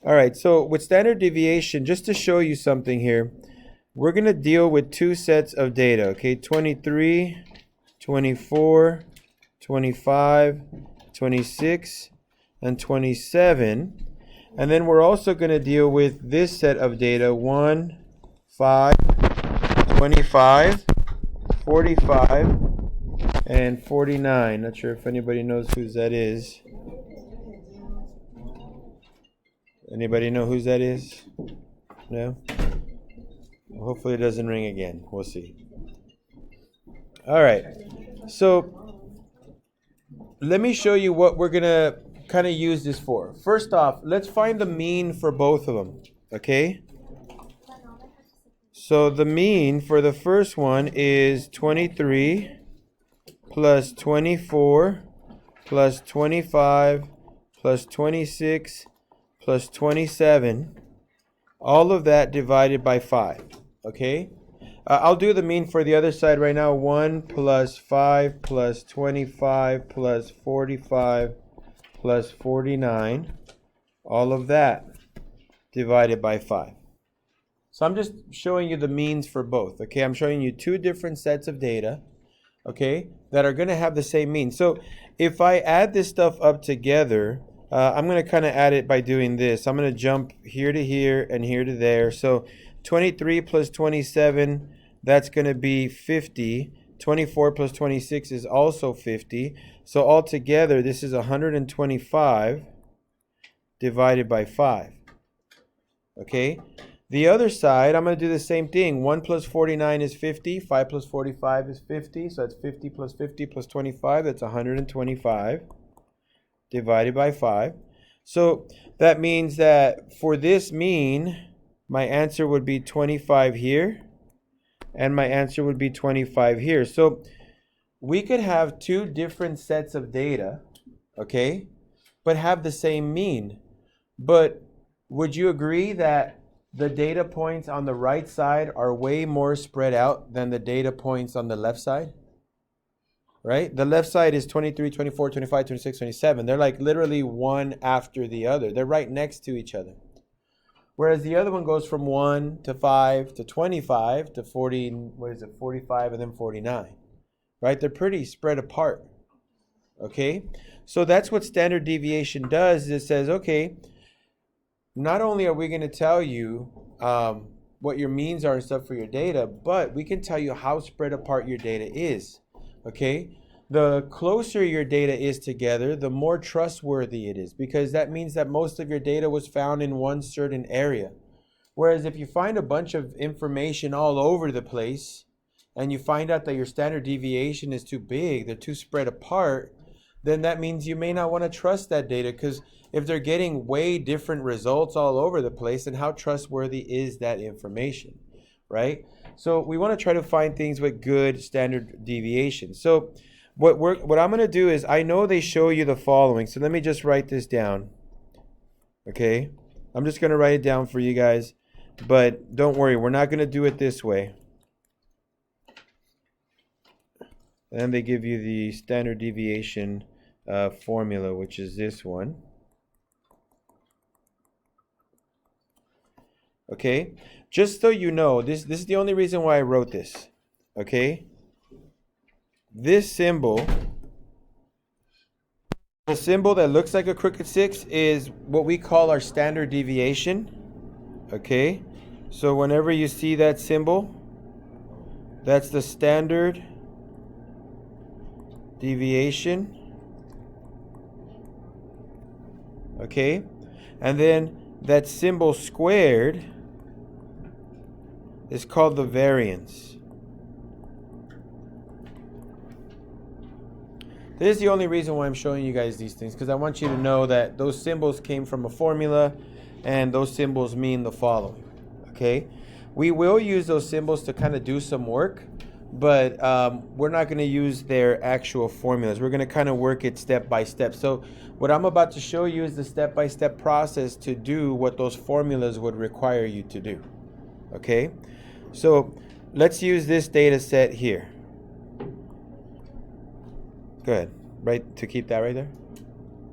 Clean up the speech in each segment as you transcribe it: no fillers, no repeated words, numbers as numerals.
All right, so with standard deviation, just to show you something here, we're going to deal with two sets of data, okay? 23, 24, 25, 26, and 27. And then we're also going to deal with this set of data, 1, 5, 25, 45, and 49. Not sure if anybody knows whose that is. Anybody know whose that is? No? Well, hopefully it doesn't ring again. We'll see. All right. So let me show you what we're going to kind of use this for. First off, let's find the mean for both of them. Okay? So the mean for the first one is 23 plus 24 plus 25 plus 26 plus 27, all of that divided by 5, okay? I'll do the mean for the other side right now. 1 plus 5 plus 25 plus 45 plus 49, all of that divided by 5. So I'm just showing you the means for both, okay? I'm showing you two different sets of data, okay, that are going to have the same mean. So if I add this stuff up together, I'm going to kind of add it by doing this. I'm going to jump here to here and here to there. So 23 plus 27, that's going to be 50. 24 plus 26 is also 50. So altogether, this is 125 divided by 5. Okay? The other side, I'm going to do the same thing. 1 plus 49 is 50. 5 plus 45 is 50. So that's 50 plus 25. That's 125 divided by 5. So that means that for this mean, my answer would be 25 here, and my answer would be 25 here. So we could have two different sets of data, okay, but have the same mean. But would you agree that the data points on the right side are way more spread out than the data points on the left side? Right? The left side is 23, 24, 25, 26, 27. They're like literally one after the other. They're right next to each other. Whereas the other one goes from 1 to 5 to 25 to 45 and then 49. Right? They're pretty spread apart. Okay? So that's what standard deviation does. It says, okay, not only are we going to tell you what your means are and stuff for your data, but we can tell you how spread apart your data is. Okay, the closer your data is together, the more trustworthy it is, because that means that most of your data was found in one certain area. Whereas if you find a bunch of information all over the place and you find out that your standard deviation is too big, they're too spread apart, then that means you may not want to trust that data, because if they're getting way different results all over the place, then how trustworthy is that information, right? So we want to try to find things with good standard deviation. So what I'm going to do is, I know they show you the following. So let me just write this down. Okay? I'm just going to write it down for you guys. But don't worry, we're not going to do it this way. And they give you the standard deviation formula, which is this one. Okay, just so you know, this is the only reason why I wrote this. Okay, this symbol, the symbol that looks like a crooked 6, is what we call our standard deviation. Okay, so whenever you see that symbol, that's the standard deviation. Okay, and then that symbol squared is called the variance. This is the only reason why I'm showing you guys these things, because I want you to know that those symbols came from a formula, and those symbols mean the following. Okay, we will use those symbols to kind of do some work, but we're not going to use their actual formulas. We're going to kind of work it step by step. So what I'm about to show you is the step-by-step process to do what those formulas would require you to do. Okay, so let's use this data set here. Go ahead, right, to keep that right there.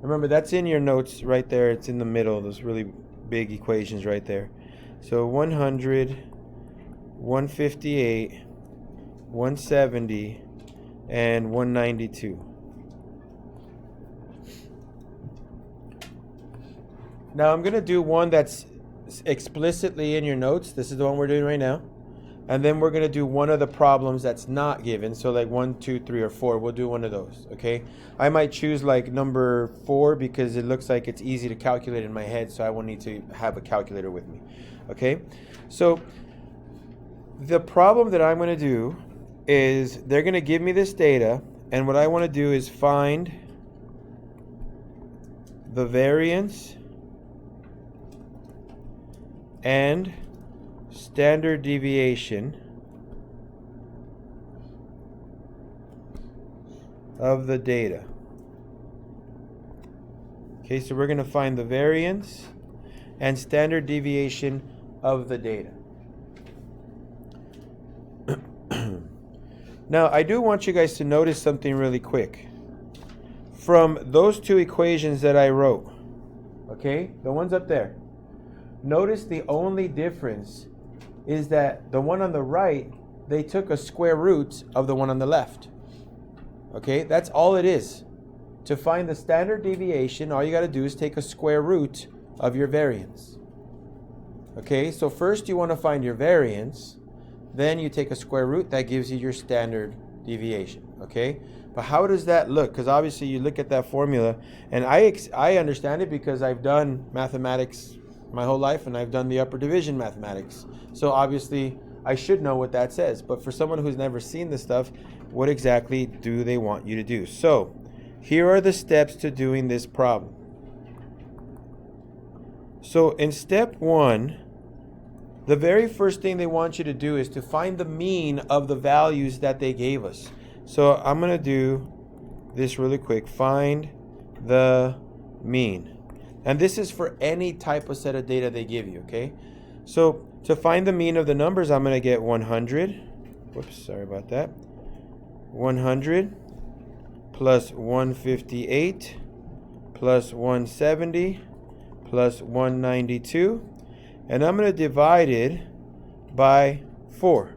Remember, that's in your notes right there. It's in the middle, those really big equations right there. So 100, 158, 170, and 192. Now I'm going to do one that's explicitly in your notes. This is the one we're doing right now. And then we're going to do one of the problems that's not given. So like 1, 2, 3, or 4. We'll do one of those, okay? I might choose like number 4 because it looks like it's easy to calculate in my head, so I won't need to have a calculator with me, okay? So the problem that I'm going to do is they're going to give me this data, and what I want to do is find the variance and standard deviation of the data. Okay, so we're going to find the variance and standard deviation of the data. Now, I do want you guys to notice something really quick. From those two equations that I wrote, okay, the ones up there, notice the only difference is that the one on the right, they took a square root of the one on the left. Okay, that's all it is. To find the standard deviation, all you got to do is take a square root of your variance. Okay, so first you want to find your variance, then you take a square root, that gives you your standard deviation. Okay, but how does that look? Because obviously you look at that formula, and I understand it because I've done mathematics my whole life, and I've done the upper division mathematics. So obviously I should know what that says. But for someone who's never seen this stuff, what exactly do they want you to do? So here are the steps to doing this problem. So in step 1, the very first thing they want you to do is to find the mean of the values that they gave us. So I'm going to do this really quick. Find the mean. And this is for any type of set of data they give you, okay? So to find the mean of the numbers, I'm going to get 100. Whoops, sorry about that. 100 plus 158 plus 170 plus 192. And I'm going to divide it by 4.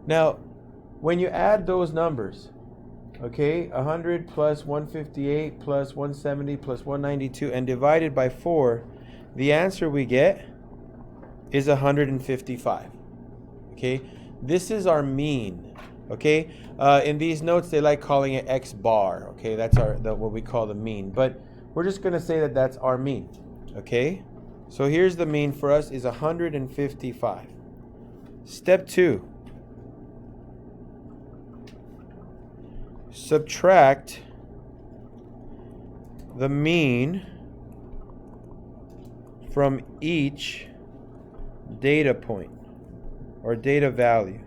Now, when you add those numbers, okay, 100 plus 158 plus 170 plus 192 and divided by 4, the answer we get is 155. Okay, this is our mean. Okay, in these notes they like calling it X bar. Okay, that's what we call the mean, but we're just going to say that that's our mean. Okay, so here's the mean for us is 155. Step 2. Subtract the mean from each data point or data value.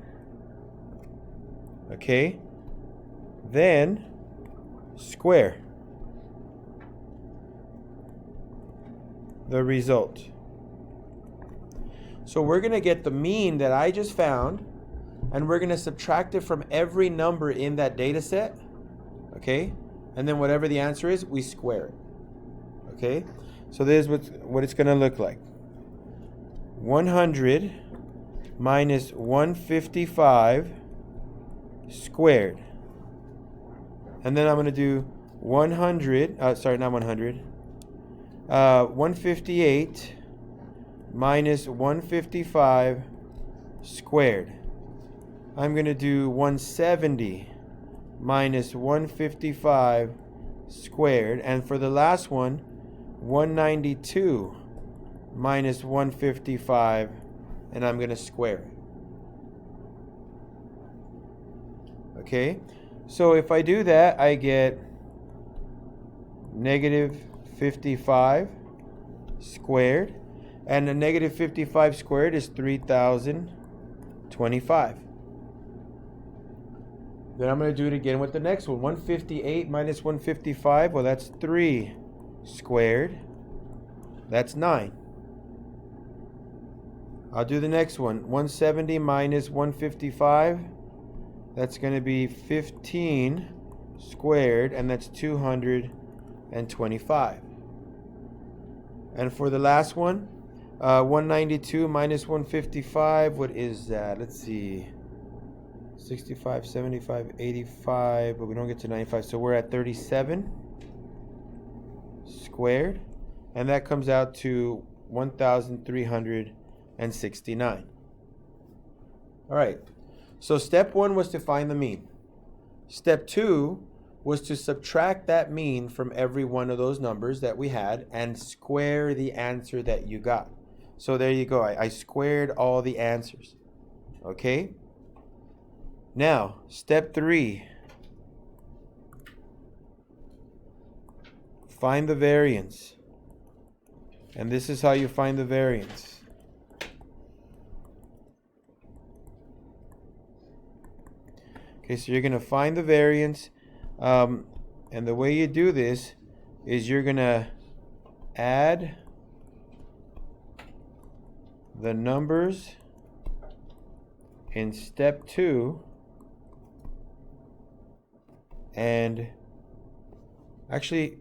Okay? Then square the result. So we're going to get the mean that I just found, and we're going to subtract it from every number in that data set. Okay? And then whatever the answer is, we square it. Okay? So this is what it's going to look like. 100 minus 155 squared. And then I'm going to do 158 minus 155 squared. I'm going to do 170 minus 155 squared. And for the last one, 192 minus 155, and I'm going to square it. Okay, so if I do that, I get negative 55 squared, and a negative 55 squared is 3,025. Then I'm going to do it again with the next one. 158 minus 155, well, that's 3 squared. That's 9. I'll do the next one. 170 minus 155, that's going to be 15 squared, and that's 225. And for the last one, 192 minus 155, what is that? Let's see. 65, 75, 85, but we don't get to 95, so we're at 37 squared, and that comes out to 1,369. All right, so step one was to find the mean. Step two was to subtract that mean from every one of those numbers that we had and square the answer that you got. So there you go, I squared all the answers, okay? Now, step three, find the variance. And this is how you find the variance. Okay, so you're going to find the variance. And the way you do this is you're going to add the numbers in step two. And actually,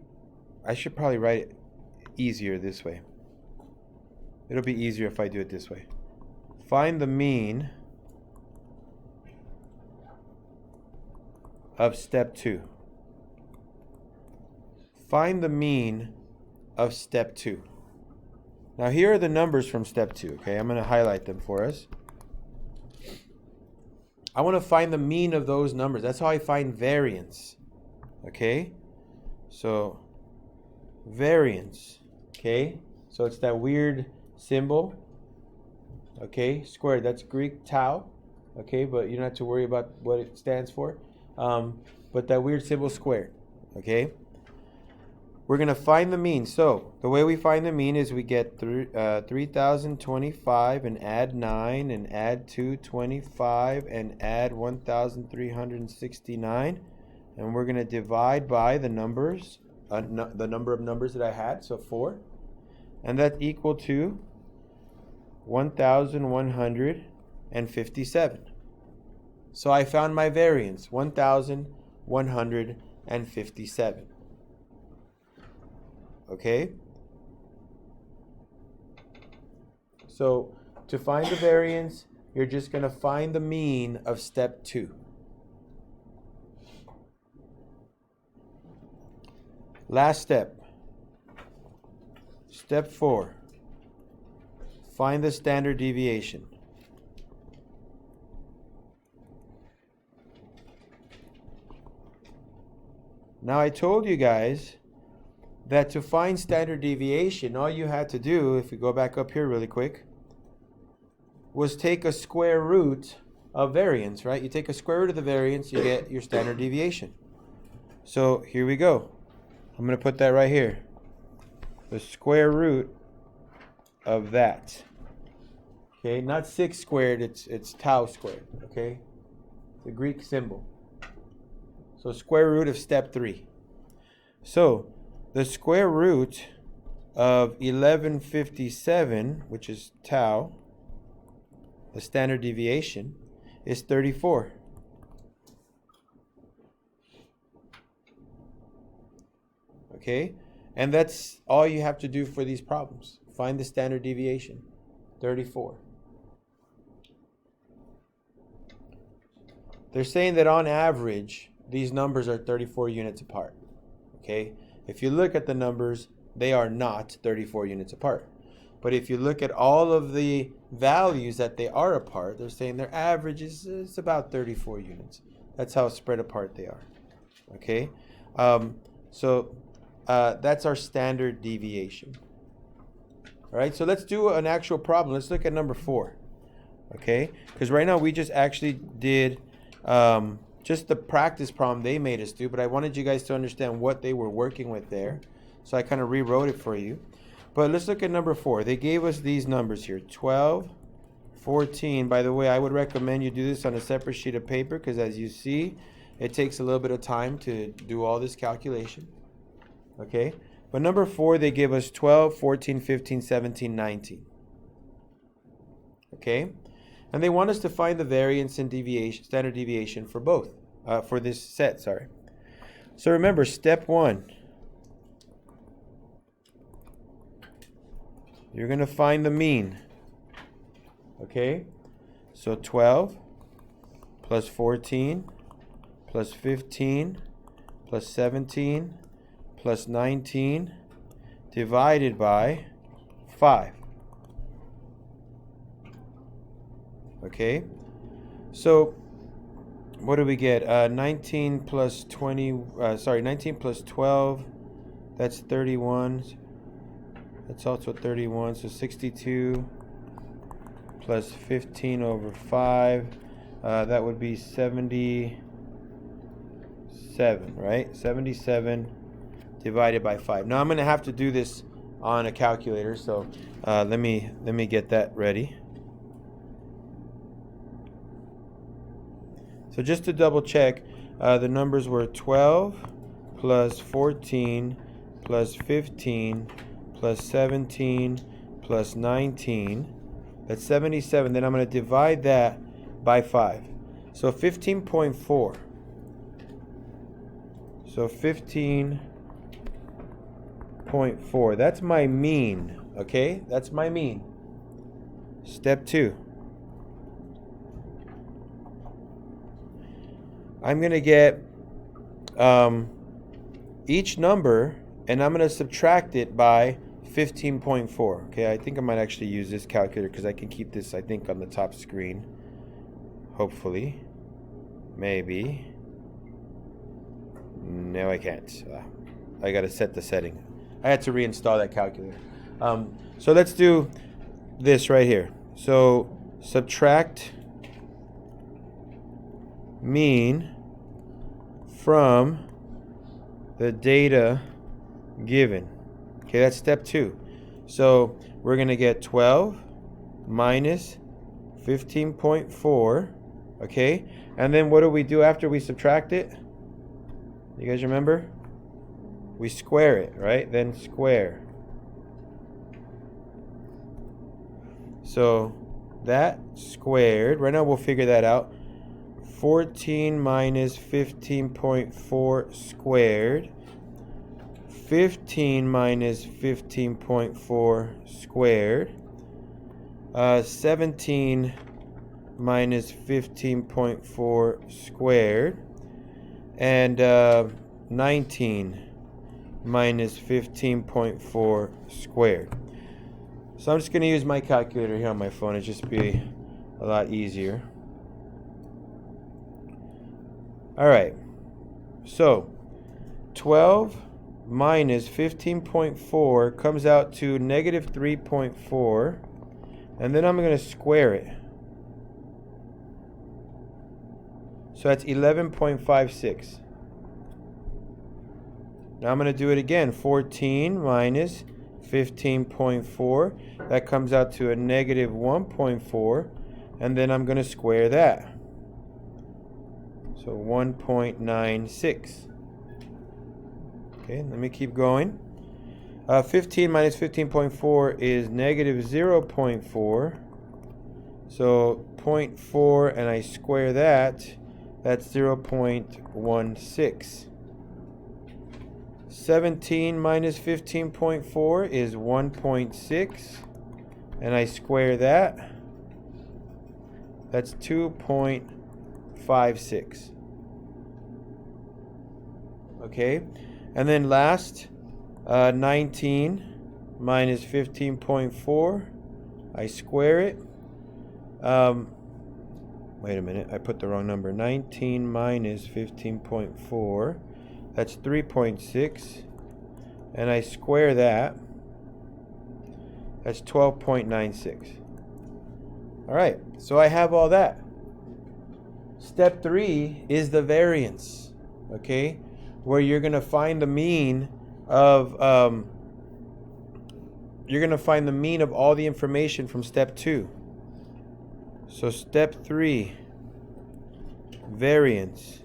I should probably write it easier this way. It'll be easier if I do it this way. Find the mean of step two. Find the mean of step two. Now here are the numbers from step two, okay? I'm going to highlight them for us. I want to find the mean of those numbers. That's how I find variance. Okay? So, variance. Okay? So it's that weird symbol. Okay? Squared. That's Greek tau. Okay? But you don't have to worry about what it stands for. But that weird symbol squared. Okay? We're going to find the mean. So, the way we find the mean is we get 3,025 and add 9 and add 225 and add 1,369. And we're going to divide by the numbers, the number of numbers that I had, so 4. And that's equal to 1,157. So I found my variance, 1,157. Okay? So to find the variance, you're just going to find the mean of step 2. Last step. Step 4. Find the standard deviation. Now I told you guys that to find standard deviation, all you had to do, if we go back up here really quick, was take a square root of variance, right? You take a square root of the variance, you get your standard deviation. So here we go. I'm going to put that right here. The square root of that. Okay, not 6 squared, it's tau squared, okay? The Greek symbol. So square root of step 3. So the square root of 1157, which is tau, the standard deviation, is 34. Okay? And that's all you have to do for these problems. Find the standard deviation, 34. They're saying that on average, these numbers are 34 units apart. Okay? If you look at the numbers, they are not 34 units apart. But if you look at all of the values that they are apart, they're saying their average is about 34 units. That's how spread apart they are. Okay? So that's our standard deviation. All right, so let's do an actual problem. Let's look at number 4. Okay? Because right now we just actually did just the practice problem they made us do, but I wanted you guys to understand what they were working with there. So I kind of rewrote it for you. But let's look at number 4. They gave us these numbers here, 12, 14. By the way, I would recommend you do this on a separate sheet of paper because as you see, it takes a little bit of time to do all this calculation. Okay? But number 4, they give us 12, 14, 15, 17, 19. Okay? And they want us to find the variance and deviation, standard deviation for both, for this set, sorry. So remember, step 1. you're going to find the mean. Okay? So 12 plus 14 plus 15 plus 17 plus 19 divided by 5. Okay? So what do we get? 19 plus 19 plus 12, that's 31. That's also 31, so 62 plus 15 over 5, that would be 77, right? 77 divided by 5. Now I'm going to have to do this on a calculator, so let me get that ready. So just to double check, the numbers were 12 plus 14 plus 15 plus 17 plus 19. That's 77. Then I'm going to divide that by 5. So 15.4. So 15.4. That's my mean. Okay? That's my mean. Step 2. I'm going to get each number, and I'm going to subtract it by 15.4. Okay, I think I might actually use this calculator because I can keep this, I think, on the top screen. Hopefully. Maybe. No, I can't. I got to set the setting. I had to reinstall that calculator. So let's do this right here. So subtract mean from the data given. Okay, that's step 2. So we're going to get 12 minus 15.4. Okay, and then what do we do after we subtract it? You guys remember? We square it, right? Then square. So that squared, right now we'll figure that out. 14 minus 15.4 squared. 15 minus 15.4 squared. 17 minus 15.4 squared. And 19 minus 15.4 squared. So I'm just going to use my calculator here on my phone. It'll just be a lot easier. All right. So 12 minus 15.4 comes out to negative 3.4. And then I'm going to square it. So that's 11.56. Now I'm going to do it again. 14 minus 15.4. That comes out to a negative 1.4. And then I'm going to square that. So 1.96. Okay, let me keep going. 15 minus 15.4 is negative 0.4. So 0.4, and I square that. That's 0.16. 17 minus 15.4 is 1.6. And I square that. That's 2.56. Okay. And then last, 19 minus 15.4. I square it. Wait a minute, I put the wrong number. 19 minus 15.4. That's 3.6. And I square that. That's 12.96. All right, so I have all that. Step 3 is the variance, okay? Where you're going to find the mean of all the information from step 2. So step 3, variance.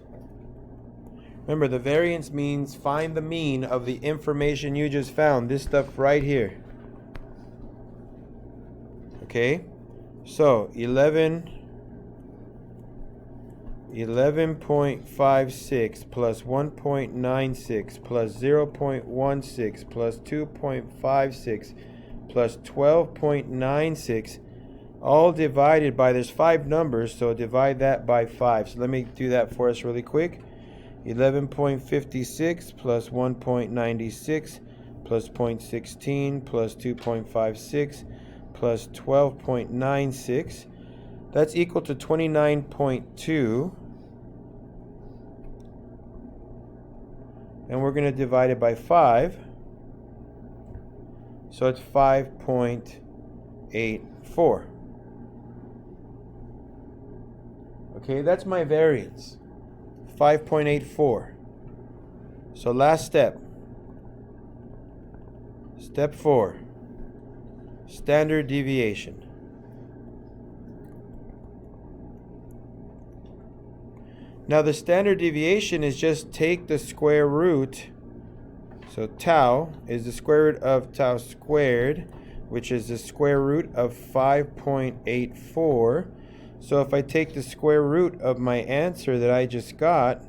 Remember, the variance means find the mean of the information you just found. This stuff right here. Okay? So 11.56 plus 1.96 plus 0.16 plus 2.56 plus 12.96, all divided by, there's 5 numbers, so divide that by 5. So let me do that for us really quick. 11.56 plus 1.96 plus 0.16 plus 2.56 plus 12.96. That's equal to 29.2. And we're going to divide it by 5. So it's 5.84. Okay, that's my variance. 5.84. So last step. Step 4. Standard deviation. Now the standard deviation is just take the square root. So tau is the square root of tau squared, which is the square root of 5.84. So if I take the square root of my answer that I just got,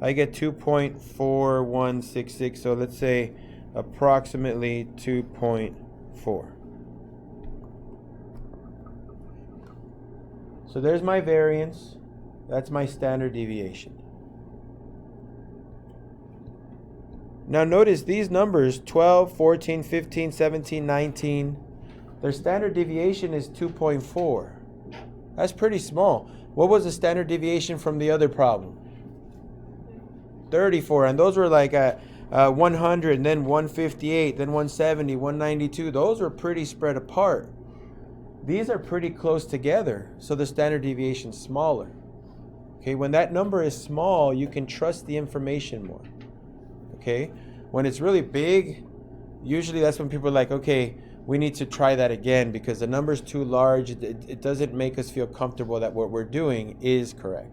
I get 2.4166. So let's say approximately 2.4. So there's my variance. That's my standard deviation. Now notice these numbers, 12, 14, 15, 17, 19, their standard deviation is 2.4. That's pretty small. What was the standard deviation from the other problem? 34, and those were like 100, and then 158, then 170, 192. Those were pretty spread apart. These are pretty close together, so the standard deviation is smaller. Okay, when that number is small, you can trust the information more. Okay, when it's really big, usually that's when people are like, okay, we need to try that again because the number is too large. It doesn't make us feel comfortable that what we're doing is correct.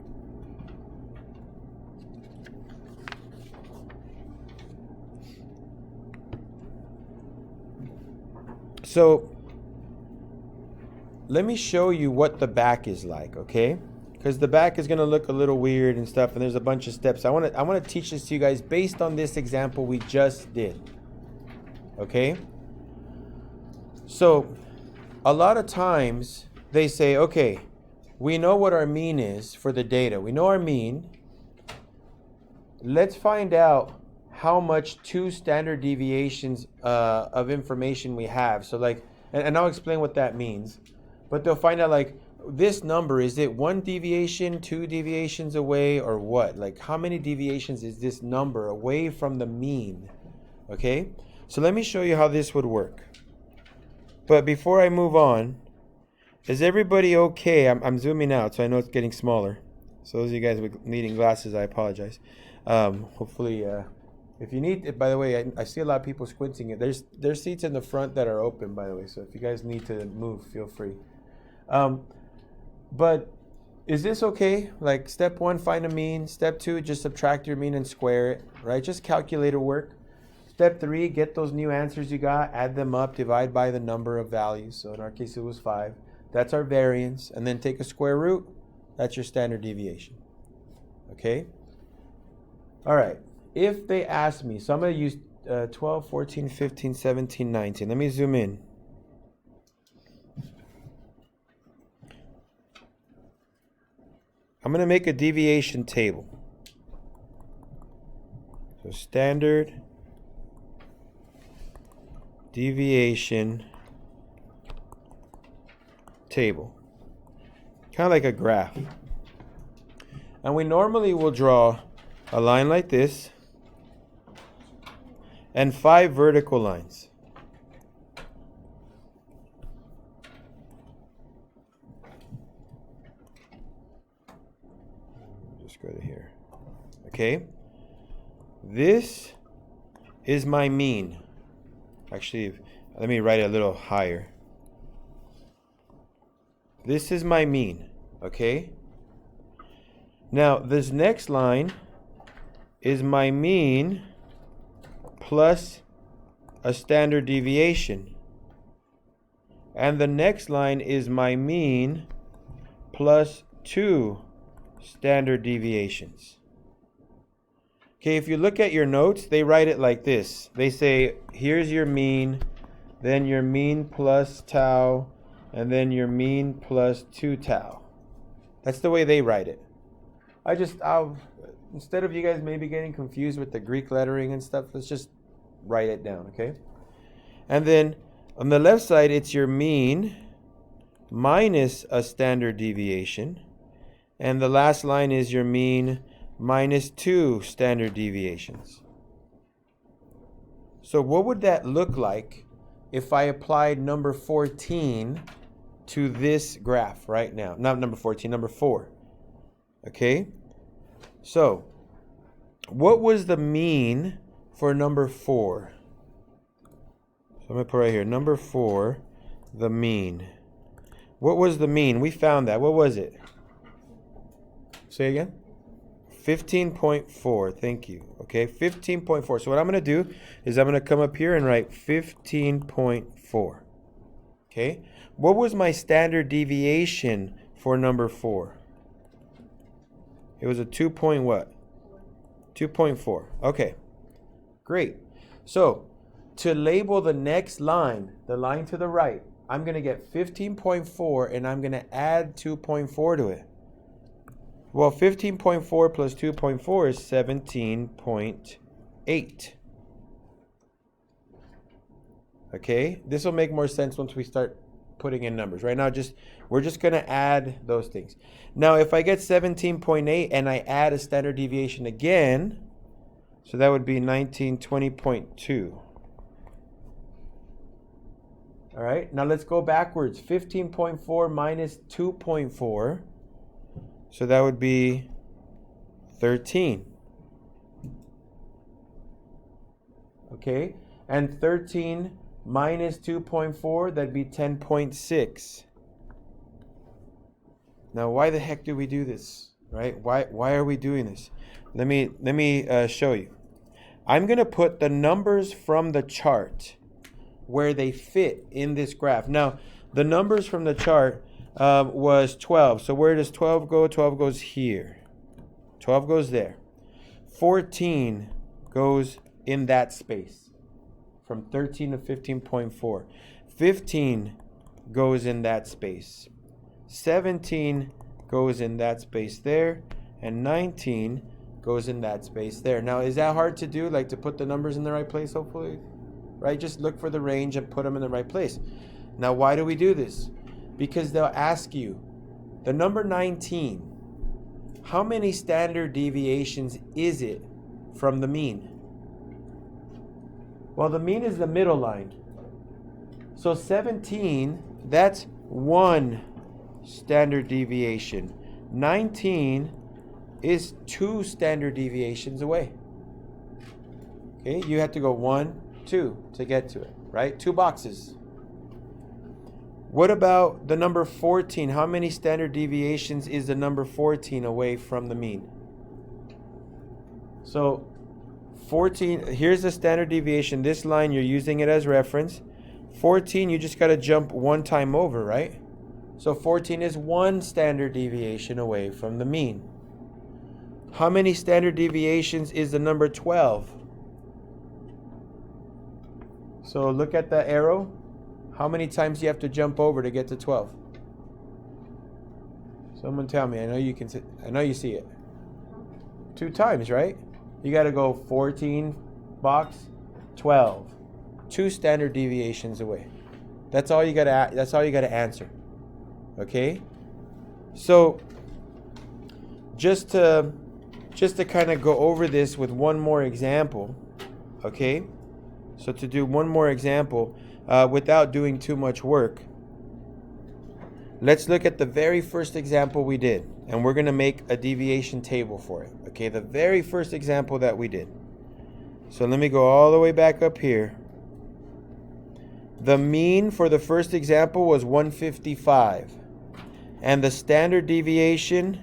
So let me show you what the back is like, okay? Because the back is going to look a little weird and stuff, and there's a bunch of steps. I want to teach this to you guys based on this example we just did. Okay? So, a lot of times they say, okay, we know what our mean is for the data. We know our mean. Let's find out how much 2 standard deviations of information we have. So like, and I'll explain what that means. But they'll find out like, this number, is it 1 deviation, 2 deviations away, or what? Like, how many deviations is this number away from the mean? Okay? So let me show you how this would work. But before I move on, is everybody okay? I'm zooming out, so I know it's getting smaller. So those of you guys needing glasses, I apologize. Hopefully, if you need, by the way, I see a lot of people squinting. There's seats in the front that are open, by the way. So if you guys need to move, feel free. But is this okay? Like step 1, find a mean. Step 2, just subtract your mean and square it, right? Just calculator work. Step 3, get those new answers you got, add them up, divide by the number of values. So in our case, it was 5. That's our variance. And then take a square root. That's your standard deviation. Okay? All right. If they ask me, so I'm going to use 12, 14, 15, 17, 19. Let me zoom in. I'm going to make a deviation table. So standard deviation table. Kind of like a graph. And we normally will draw a line like this and 5 vertical lines. Just go to here. Okay. This is my mean. Actually, let me write it a little higher. This is my mean. Okay. Now, this next line is my mean plus a standard deviation. And the next line is my mean plus 2 standard deviations. Okay, if you look at your notes, they write it like this. They say, here's your mean, then your mean plus tau, and then your mean plus 2 tau. That's the way they write it. Instead of you guys maybe getting confused with the Greek lettering and stuff, let's just write it down, okay? And then on the left side, it's your mean minus a standard deviation. And the last line is your mean minus 2 standard deviations. So what would that look like if I applied number 14 to this graph right now? Not number 14, number 4. Okay? So, what was the mean for number 4? So I'm going to put right here, number 4, the mean. What was the mean? We found that. What was it? Say again? 15.4. Thank you. Okay, 15.4. So what I'm going to do is I'm going to come up here and write 15.4. Okay? What was my standard deviation for number 4? It was a 2 point what? 2.4. Okay. Great. So, to label the next line, the line to the right, I'm going to get 15.4 and I'm going to add 2.4 to it. Well, 15.4 plus 2.4 is 17.8. Okay? This will make more sense once we start putting in numbers. Right now, we're just going to add those things. Now, if I get 17.8 and I add a standard deviation again, so that would be 1920.2. All right, now let's go backwards. 15.4 minus 2.4. So that would be 13. Okay, and 13 minus 2.4, that'd be 10.6. Now, why the heck do we do this, right? Why are we doing this? Let me show you. I'm going to put the numbers from the chart where they fit in this graph. Now, the numbers from the chart was 12. So where does 12 go? 12 goes here. 12 goes there. 14 goes in that space from 13 to 15.4. 15 goes in that space. 17 goes in that space there. And 19 goes in that space there. Now, is that hard to do? Like to put the numbers in the right place, hopefully? Right? Just look for the range and put them in the right place. Now, why do we do this? Because they'll ask you, the number 19, how many standard deviations is it from the mean? Well, the mean is the middle line. So 17, that's 1 standard deviation. 19 is 2 standard deviations away. Okay, you have to go 1, 2 to get to it, right? 2 boxes. What about the number 14? How many standard deviations is the number 14 away from the mean? So 14, here's the standard deviation. This line, you're using it as reference. 14, you just got to jump 1 time over, right? So 14 is 1 standard deviation away from the mean. How many standard deviations is the number 12? So look at the arrow. How many times do you have to jump over to get to 12? Someone tell me. I know you see it. 2 times, right? You got to go 14 box, 12. 2 standard deviations away. That's all you got to. That's all you got to answer. Okay. So just to kind of go over this with one more example. Okay. So to do one more example. Without doing too much work, let's look at the very first example we did, and we're going to make a deviation table for it. Okay, the very first example that we did. So let me go all the way back up here. The mean for the first example was 155, and the standard deviation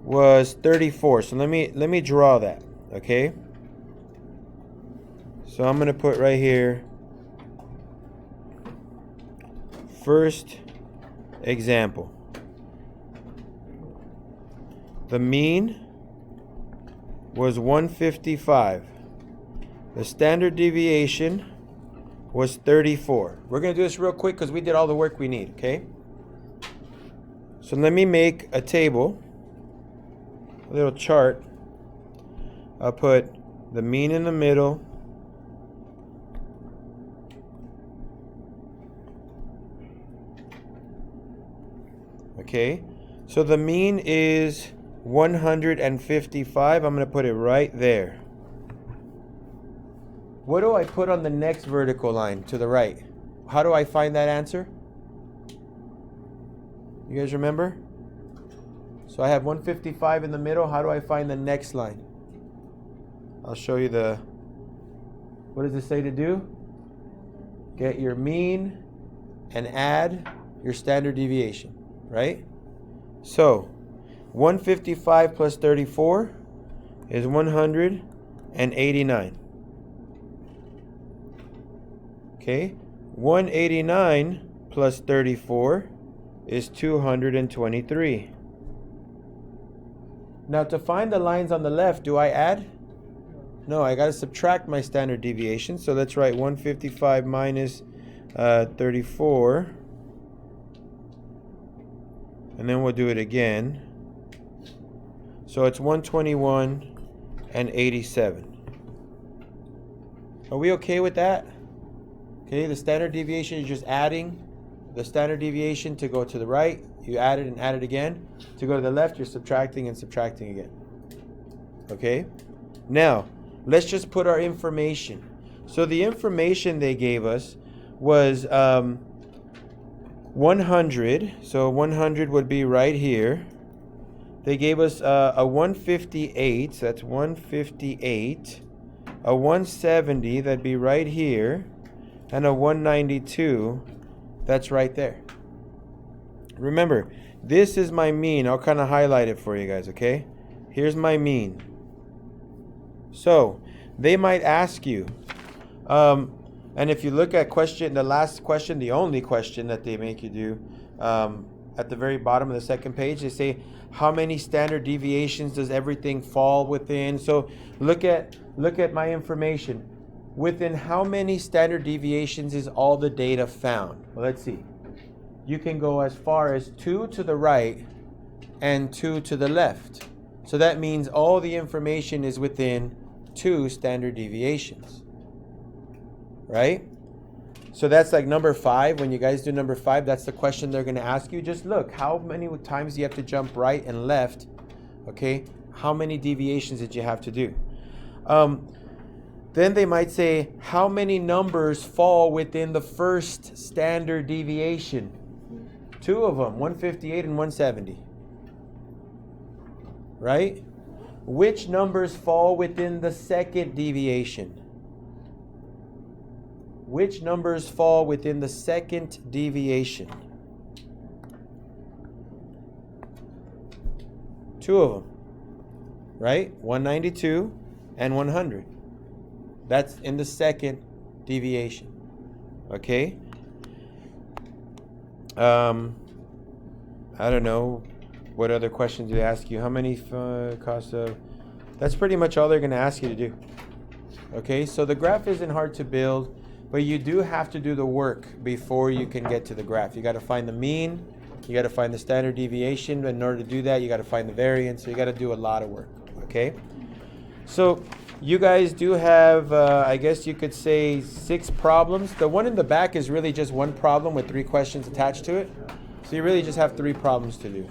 was 34. So let me draw that. Okay. So I'm going to put right here. First example. The mean was 155. The standard deviation was 34. We're going to do this real quick because we did all the work we need, okay? So let me make a table, a little chart. I'll put the mean in the middle. Okay, so the mean is 155. I'm going to put it right there. What do I put on the next vertical line to the right? How do I find that answer? You guys remember? So I have 155 in the middle. How do I find the next line? I'll show you the, what does it say to do? Get your mean and add your standard deviation, right? So 155 plus 34 is 189. Okay, 189 plus 34 is 223. Now to find the lines on the left, do I add? No, I got to subtract my standard deviation. So let's write 155 minus 34. And then we'll do it again. So it's 121 and 87. Are we okay with that? Okay, the standard deviation is just adding the standard deviation to go to the right. You add it and add it again. To go to the left, you're subtracting and subtracting again. Okay? Now, let's just put our information. So the information they gave us was 100. So 100 would be right here. They gave us a 158. So that's 158. A 170, that'd be right here. And a 192, that's right there. Remember, this is my mean. I'll kind of highlight it for you guys, okay? Here's my mean. So, they might ask you, and if you look at the last question, the only question that they make you do, at the very bottom of the second page, they say, how many standard deviations does everything fall within? So, look at my information. Within how many standard deviations is all the data found? Well, let's see. You can go as far as 2 to the right and 2 to the left. So that means all the information is within 2 standard deviations. Right? So that's like number 5. When you guys do number 5, that's the question they're going to ask you. Just look, how many times do you have to jump right and left? Okay? How many deviations did you have to do? Then they might say, how many numbers fall within the first standard deviation? 2 of them, 158 and 170. Right? Which numbers fall within the second deviation? Which numbers fall within the second deviation? 2 of them. Right? 192 and 100. That's in the second deviation. Okay? I don't know. What other questions do they ask you? How many cost of... That's pretty much all they're going to ask you to do. Okay? So the graph isn't hard to build, but you do have to do the work before you can get to the graph. You got to find the mean. You got to find the standard deviation. In order to do that, you got to find the variance. So you got to do a lot of work. Okay? So... you guys do have, I guess you could say, 6 problems. The one in the back is really just one problem with 3 questions attached to it. So you really just have 3 problems to do.